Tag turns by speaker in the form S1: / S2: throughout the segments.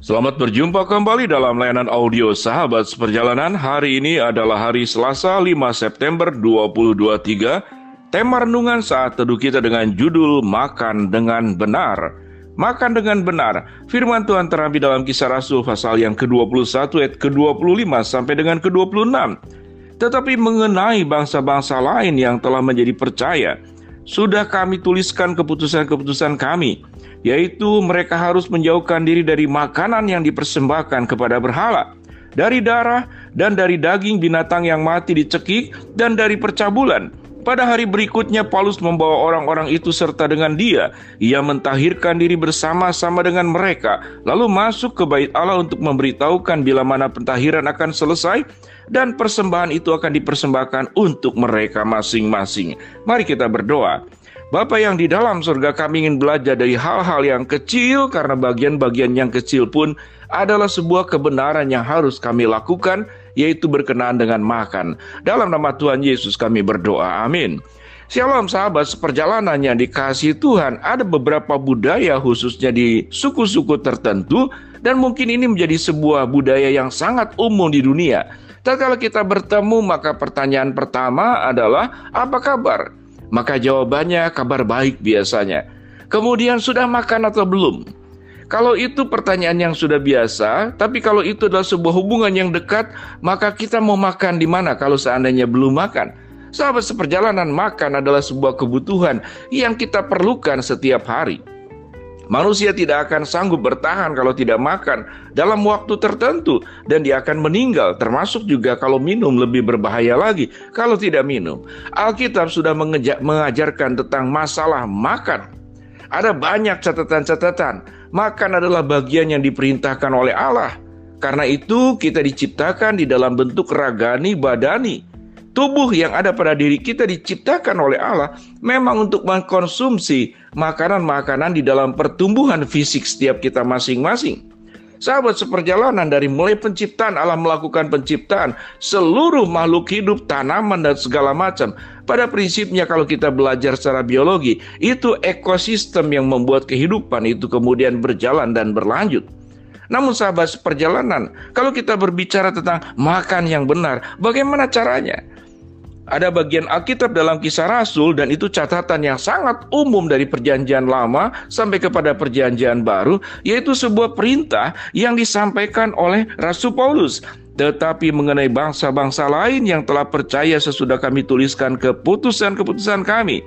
S1: Selamat berjumpa kembali dalam layanan audio Sahabat Seperjalanan. Hari ini adalah hari Selasa 5 September 2023. Tema renungan saat teduh kita dengan judul Makan dengan Benar. Makan dengan benar. Firman Tuhan terambil dalam Kisah Rasul pasal yang ke-21 ayat ke-25 sampai dengan ke-26. Tetapi mengenai bangsa-bangsa lain yang telah menjadi percaya, sudah kami tuliskan keputusan-keputusan kami, yaitu mereka harus menjauhkan diri dari makanan yang dipersembahkan kepada berhala, dari darah dan dari daging binatang yang mati dicekik, dan dari percabulan. Pada hari berikutnya Paulus membawa orang-orang itu serta dengan dia. Ia mentahirkan diri bersama-sama dengan mereka, lalu masuk ke bait Allah untuk memberitahukan bila mana pentahiran akan selesai, dan persembahan itu akan dipersembahkan untuk mereka masing-masing. Mari kita berdoa. Bapa yang di dalam surga, kami ingin belajar dari hal-hal yang kecil, karena bagian-bagian yang kecil pun adalah sebuah kebenaran yang harus kami lakukan, yaitu berkenaan dengan makan. Dalam nama Tuhan Yesus kami berdoa, amin. Shalom sahabat seperjalanan yang dikasihi Tuhan. Ada beberapa budaya khususnya di suku-suku tertentu, dan mungkin ini menjadi sebuah budaya yang sangat umum di dunia. Tatkala kita bertemu, maka pertanyaan pertama adalah, apa kabar? Maka jawabannya kabar baik biasanya. Kemudian sudah makan atau belum? Kalau itu pertanyaan yang sudah biasa, tapi kalau itu adalah sebuah hubungan yang dekat, maka kita mau makan di mana kalau seandainya belum makan? Sahabat seperjalanan, makan adalah sebuah kebutuhan yang kita perlukan setiap hari. Manusia tidak akan sanggup bertahan kalau tidak makan dalam waktu tertentu, dan dia akan meninggal, termasuk juga kalau minum lebih berbahaya lagi kalau tidak minum. Alkitab sudah mengajarkan tentang masalah makan. Ada banyak catatan-catatan. Makan adalah bagian yang diperintahkan oleh Allah. Karena itu kita diciptakan di dalam bentuk ragani badani. Tubuh yang ada pada diri kita diciptakan oleh Allah memang untuk mengkonsumsi makanan-makanan di dalam pertumbuhan fisik setiap kita masing-masing. Sahabat seperjalanan, dari mulai penciptaan, Allah melakukan penciptaan seluruh makhluk hidup, tanaman dan segala macam. Pada prinsipnya kalau kita belajar secara biologi, itu ekosistem yang membuat kehidupan itu kemudian berjalan dan berlanjut. Namun sahabat seperjalanan, kalau kita berbicara tentang makan yang benar, bagaimana caranya? Ada bagian Alkitab dalam Kisah Rasul, dan itu catatan yang sangat umum dari Perjanjian Lama sampai kepada Perjanjian Baru, yaitu sebuah perintah yang disampaikan oleh Rasul Paulus. Tetapi mengenai bangsa-bangsa lain yang telah percaya, sesudah kami tuliskan keputusan-keputusan kami,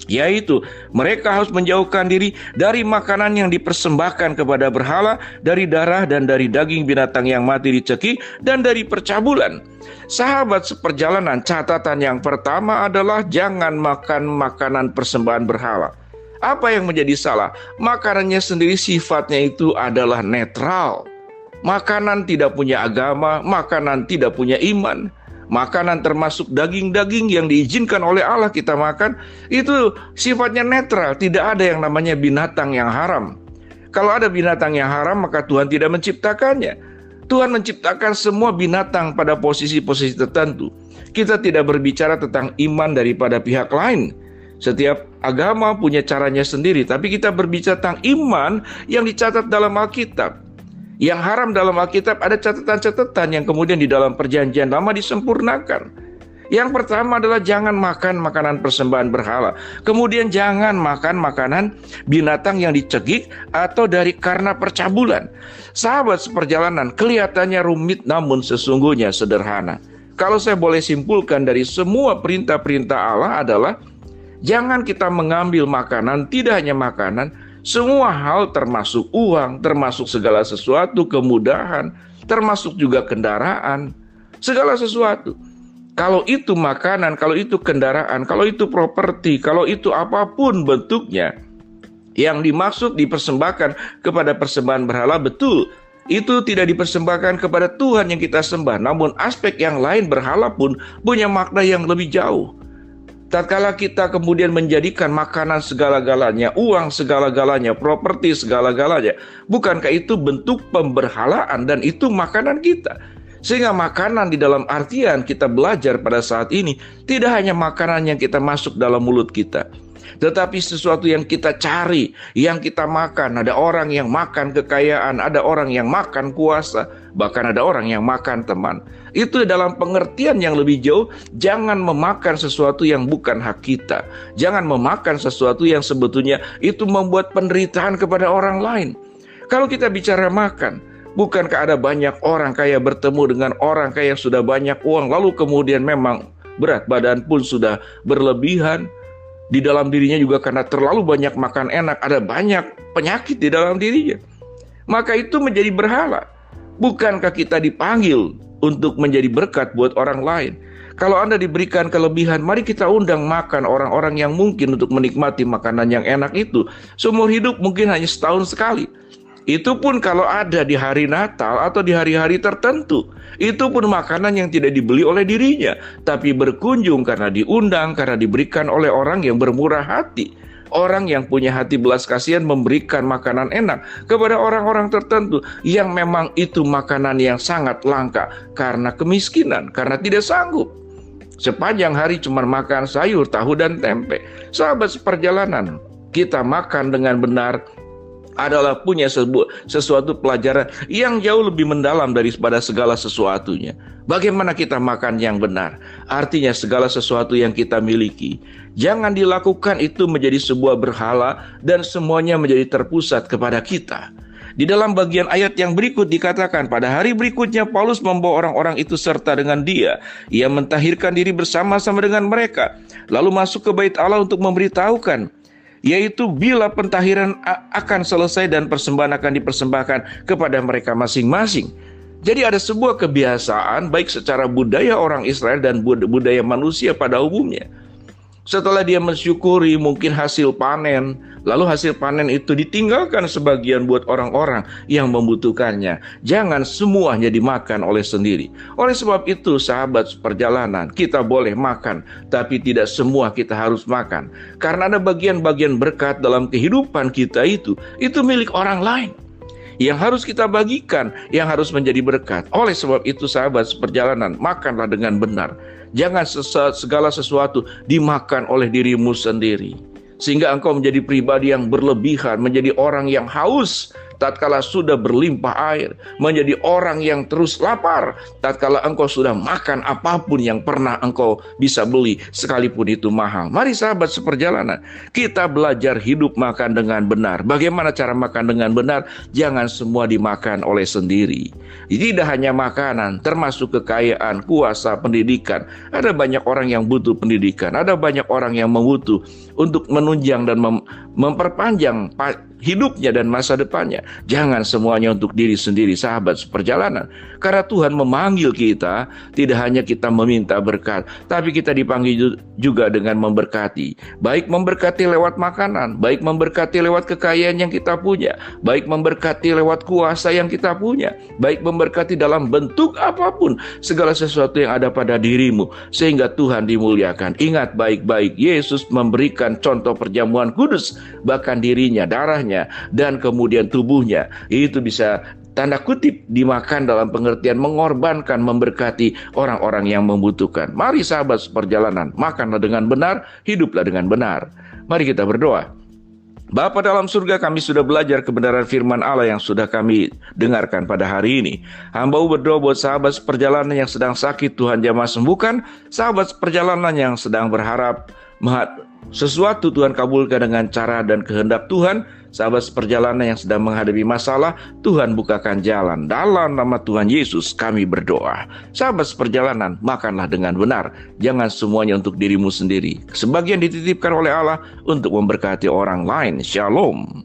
S1: yaitu mereka harus menjauhkan diri dari makanan yang dipersembahkan kepada berhala, dari darah dan dari daging binatang yang mati dicekik, dan dari percabulan. Sahabat seperjalanan, catatan yang pertama adalah jangan makan makanan persembahan berhala. Apa yang menjadi salah? Makanannya sendiri sifatnya itu adalah netral. Makanan tidak punya agama, makanan tidak punya iman. Makanan termasuk daging-daging yang diizinkan oleh Allah kita makan, itu sifatnya netral, tidak ada yang namanya binatang yang haram. Kalau ada binatang yang haram, maka Tuhan tidak menciptakannya. Tuhan menciptakan semua binatang pada posisi-posisi tertentu. Kita tidak berbicara tentang iman daripada pihak lain. Setiap agama punya caranya sendiri, tapi kita berbicara tentang iman yang dicatat dalam Alkitab. Yang haram dalam Alkitab ada catatan-catatan yang kemudian di dalam Perjanjian Lama disempurnakan. Yang pertama adalah jangan makan makanan persembahan berhala. Kemudian jangan makan makanan binatang yang dicekik atau dari karena percabulan. Sahabat seperjalanan, kelihatannya rumit namun sesungguhnya sederhana. Kalau saya boleh simpulkan dari semua perintah-perintah Allah adalah jangan kita mengambil makanan, tidak hanya makanan, semua hal termasuk uang, termasuk segala sesuatu, kemudahan, termasuk juga kendaraan, segala sesuatu. Kalau itu makanan, kalau itu kendaraan, kalau itu properti, kalau itu apapun bentuknya, yang dimaksud dipersembahkan kepada persembahan berhala, betul, itu tidak dipersembahkan kepada Tuhan yang kita sembah. Namun aspek yang lain, berhala pun punya makna yang lebih jauh. Tatkala kita kemudian menjadikan makanan segala-galanya, uang segala-galanya, properti segala-galanya, bukankah itu bentuk pemberhalaan dan itu makanan kita? Sehingga makanan di dalam artian kita belajar pada saat ini tidak hanya makanan yang kita masuk dalam mulut kita. Tetapi sesuatu yang kita cari, yang kita makan, ada orang yang makan kekayaan, ada orang yang makan kuasa, bahkan ada orang yang makan teman. Itu dalam pengertian yang lebih jauh, jangan memakan sesuatu yang bukan hak kita. Jangan memakan sesuatu yang sebetulnya itu membuat penderitaan kepada orang lain. Kalau kita bicara makan, bukankah ada banyak orang kaya bertemu dengan orang kaya yang sudah banyak uang, lalu kemudian memang berat badan pun sudah berlebihan, di dalam dirinya juga karena terlalu banyak makan enak, ada banyak penyakit di dalam dirinya. Maka itu menjadi berhala. Bukankah kita dipanggil untuk menjadi berkat buat orang lain? Kalau Anda diberikan kelebihan, mari kita undang makan orang-orang yang mungkin untuk menikmati makanan yang enak itu. Seumur hidup mungkin hanya setahun sekali. Itu pun kalau ada di hari Natal atau di hari-hari tertentu. Itu pun makanan yang tidak dibeli oleh dirinya, tapi berkunjung karena diundang, karena diberikan oleh orang yang bermurah hati. Orang yang punya hati belas kasihan memberikan makanan enak kepada orang-orang tertentu yang memang itu makanan yang sangat langka karena kemiskinan, karena tidak sanggup. Sepanjang hari cuma makan sayur, tahu, dan tempe. Sahabat seperjalanan, kita makan dengan benar adalah punya sesuatu pelajaran yang jauh lebih mendalam daripada segala sesuatunya. Bagaimana kita makan yang benar? Artinya segala sesuatu yang kita miliki, jangan dilakukan itu menjadi sebuah berhala dan semuanya menjadi terpusat kepada kita. Di dalam bagian ayat yang berikut dikatakan, pada hari berikutnya Paulus membawa orang-orang itu serta dengan dia. Ia mentahirkan diri bersama-sama dengan mereka, lalu masuk ke bait Allah untuk memberitahukan, yaitu bila pentahiran akan selesai dan persembahan akan dipersembahkan kepada mereka masing-masing. Jadi ada sebuah kebiasaan baik secara budaya orang Israel dan budaya manusia pada umumnya. Setelah dia mensyukuri mungkin hasil panen, lalu hasil panen itu ditinggalkan sebagian buat orang-orang yang membutuhkannya. Jangan semuanya dimakan oleh sendiri. Oleh sebab itu, sahabat perjalanan, kita boleh makan, tapi tidak semua kita harus makan. Karena ada bagian-bagian berkat dalam kehidupan kita itu milik orang lain, yang harus kita bagikan, yang harus menjadi berkat. Oleh sebab itu, sahabat seperjalanan, makanlah dengan benar. Jangan segala sesuatu dimakan oleh dirimu sendiri, sehingga engkau menjadi pribadi yang berlebihan, menjadi orang yang haus tatkala sudah berlimpah air, menjadi orang yang terus lapar tatkala engkau sudah makan apapun yang pernah engkau bisa beli, sekalipun itu mahal. Mari sahabat seperjalanan, kita belajar hidup makan dengan benar. Bagaimana cara makan dengan benar? Jangan semua dimakan oleh sendiri. Tidak hanya makanan, termasuk kekayaan, kuasa, pendidikan. Ada banyak orang yang butuh pendidikan, ada banyak orang yang membutuh untuk menunjang dan memperpanjang hidupnya dan masa depannya. Jangan semuanya untuk diri sendiri, sahabat seperjalanan. Karena Tuhan memanggil kita, tidak hanya kita meminta berkat, tapi kita dipanggil juga dengan memberkati. Baik memberkati lewat makanan, baik memberkati lewat kekayaan yang kita punya, baik memberkati lewat kuasa yang kita punya, baik memberkati dalam bentuk apapun, segala sesuatu yang ada pada dirimu, sehingga Tuhan dimuliakan. Ingat baik-baik, Yesus memberikan contoh perjamuan kudus, bahkan dirinya, darahnya, dan kemudian tubuhnya, itu bisa tanda kutip dimakan dalam pengertian mengorbankan, memberkati orang-orang yang membutuhkan. Mari sahabat seperjalanan, makanlah dengan benar, hiduplah dengan benar. Mari kita berdoa. Bapa dalam surga, kami sudah belajar kebenaran firman Allah yang sudah kami dengarkan pada hari ini. Hamba berdoa buat sahabat seperjalanan yang sedang sakit, Tuhan jamah sembuhkan. Sahabat seperjalanan yang sedang berharap sesuatu, Tuhan kabulkan dengan cara dan kehendak Tuhan. Sahabat seperjalanan yang sedang menghadapi masalah, Tuhan bukakan jalan. Dalam nama Tuhan Yesus kami berdoa. Sahabat seperjalanan, makanlah dengan benar. Jangan semuanya untuk dirimu sendiri. Sebagian dititipkan oleh Allah untuk memberkati orang lain. Shalom.